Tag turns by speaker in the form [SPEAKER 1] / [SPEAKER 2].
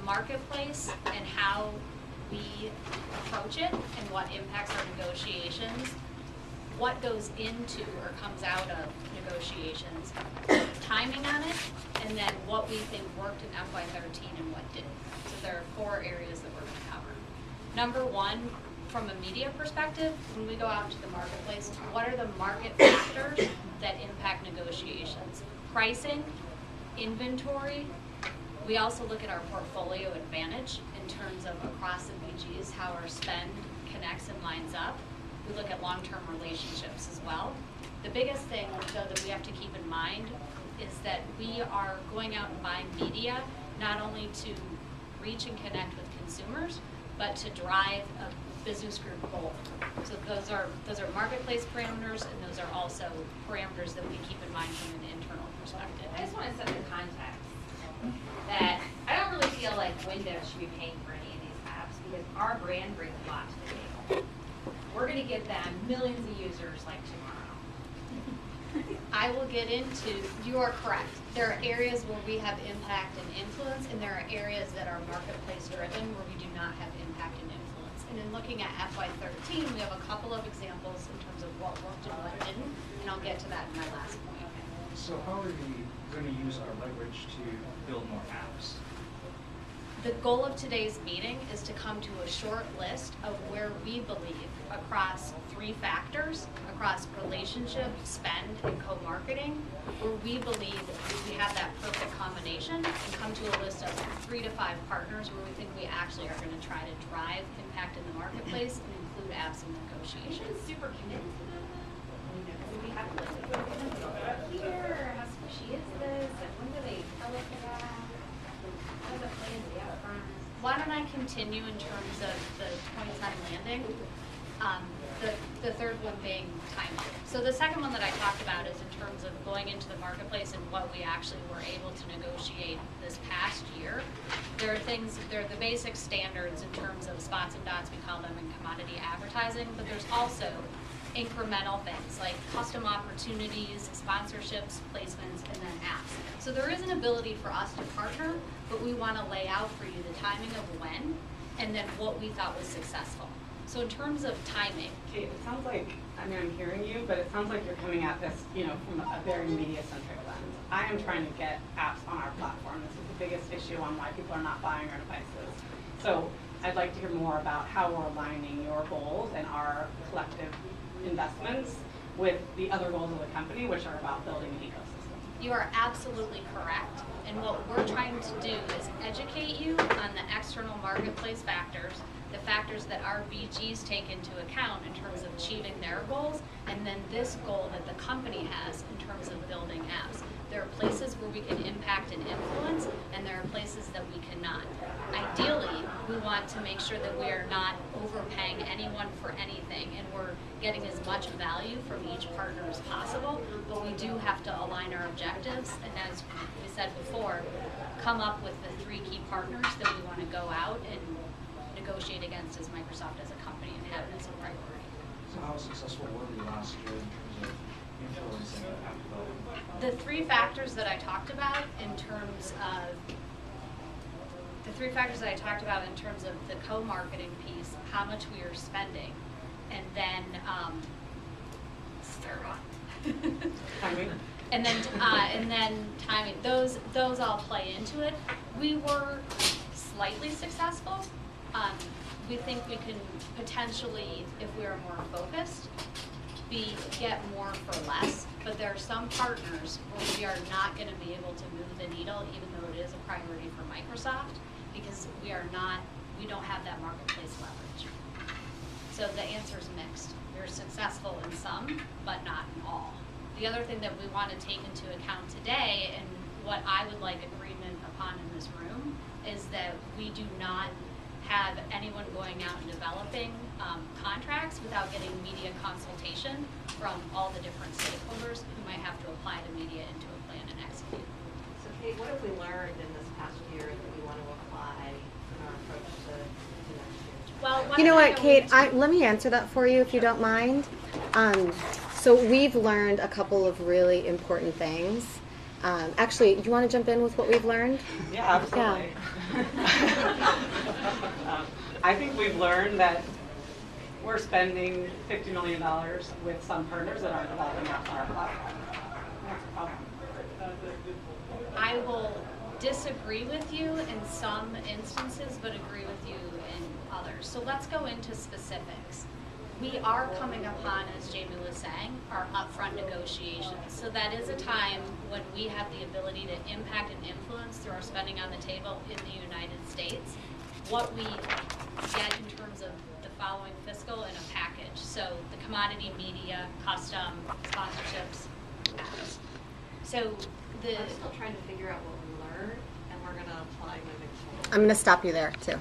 [SPEAKER 1] marketplace and how we approach it and what impacts our negotiations, what goes into or comes out of negotiations, timing on it, and then what we think worked in FY13 and what didn't. So there are 4 areas that we're going to cover. Number one, from a media perspective, when we go out to the marketplace, what are the market factors that impact negotiations? Pricing, inventory. We also look at our portfolio advantage in terms of across the BGs, how our spend connects and lines up. We look at long-term relationships as well. The biggest thing, though, that we have to keep in mind is that we are going out and buying media not only to reach and connect with consumers, but to drive a business group goal. So those are marketplace parameters, and those are also parameters that we keep in mind from an internal perspective.
[SPEAKER 2] I just want to set the context that I don't really feel like Windows should be paying for any of these apps because our brand brings a lot to the table. We're going to give them millions of users like tomorrow.
[SPEAKER 1] I will get into, you are correct. There are areas where we have impact and influence, and there are areas that are marketplace driven where we do not have impact and influence. And in looking at FY13, we have a couple of examples in terms of what worked and what didn't, and I'll get to that in my last point.
[SPEAKER 3] So how are we going to use our leverage to build more apps?
[SPEAKER 1] The goal of today's meeting is to come to a short list of where we believe across 3 factors, across relationship, spend, and co-marketing, where we believe we have that perfect combination, and come to a list of 3 to 5 partners where we think we actually are going to try to drive impact in the marketplace and include apps in negotiations.
[SPEAKER 2] You're super committed to them. Do we have to like here? How squishy is this? And when do they tell us that? How does it play into the upfront?
[SPEAKER 1] Why don't I continue in terms of the points on landing? The third one being timing. So the second one that I talked about is in terms of going into the marketplace and what we actually were able to negotiate this past year. There are the basic standards in terms of spots and dots, we call them, in commodity advertising, but there's also incremental things like custom opportunities, sponsorships, placements, and then apps. So there is an ability for us to partner, but we want to lay out for you the timing of when and then what we thought was successful. So in terms of timing.
[SPEAKER 4] Kate, it sounds like, I mean, I'm hearing you, but it sounds like you're coming at this, from a very media-centric lens. I am trying to get apps on our platform. This is the biggest issue on why people are not buying our devices. So I'd like to hear more about how we're aligning your goals and our collective investments with the other goals of the company, which are about building an ecosystem.
[SPEAKER 1] You are absolutely correct. And what we're trying to do is educate you on the external marketplace factors, the factors that our BGs take into account in terms of achieving their goals, and then this goal that the company has in terms of building apps. There are places where we can impact and influence, and there are places that we cannot. Ideally, we want to make sure that we are not overpaying anyone for anything, and we're getting as much value from each partner as possible, but we do have to align our objectives, and as we said before, come up with the 3 key partners that we want to go out and negotiate against as Microsoft as a company and have it as a priority.
[SPEAKER 3] So how successful were we last year in terms of influencing app development?
[SPEAKER 1] The 3 factors that I talked about in terms of the co-marketing piece, how much we are spending, and then
[SPEAKER 4] Timing?
[SPEAKER 1] and then timing. Those all play into it. We were slightly successful. We think we can potentially, if we are more focused, get more for less. But there are some partners where we are not going to be able to move the needle, even though it is a priority for Microsoft, because we don't have that marketplace leverage. So the answer is mixed. We're successful in some, but not in all. The other thing that we want to take into account today, and what I would like agreement upon in this room, is that we do not have anyone going out and developing contracts without getting media consultation from all the different stakeholders who might have to apply the media into a plan and execute.
[SPEAKER 5] So Kate, what have we learned in this past year that we want to apply in our approach to next year?
[SPEAKER 1] Well,
[SPEAKER 6] You know what, Kate, let me answer that for you if you don't mind. So we've learned a couple of really important things. Actually, do you want to jump in with what we've learned?
[SPEAKER 4] Yeah, absolutely. I think we've learned that we're spending $50 million with some partners that aren't developing apps on our platform. That's a problem.
[SPEAKER 1] I will disagree with you in some instances, but agree with you in others. So let's go into specifics. We are coming upon, as Jamie was saying, our upfront negotiations. So that is a time when we have the ability to impact and influence through our spending on the table in the United States, what we get in terms of the following fiscal in a package. So the commodity, media, custom, sponsorships, ads. So the
[SPEAKER 5] I'm still trying to figure out what we learned, and we're gonna apply moving forward.
[SPEAKER 6] I'm going to stop you there too.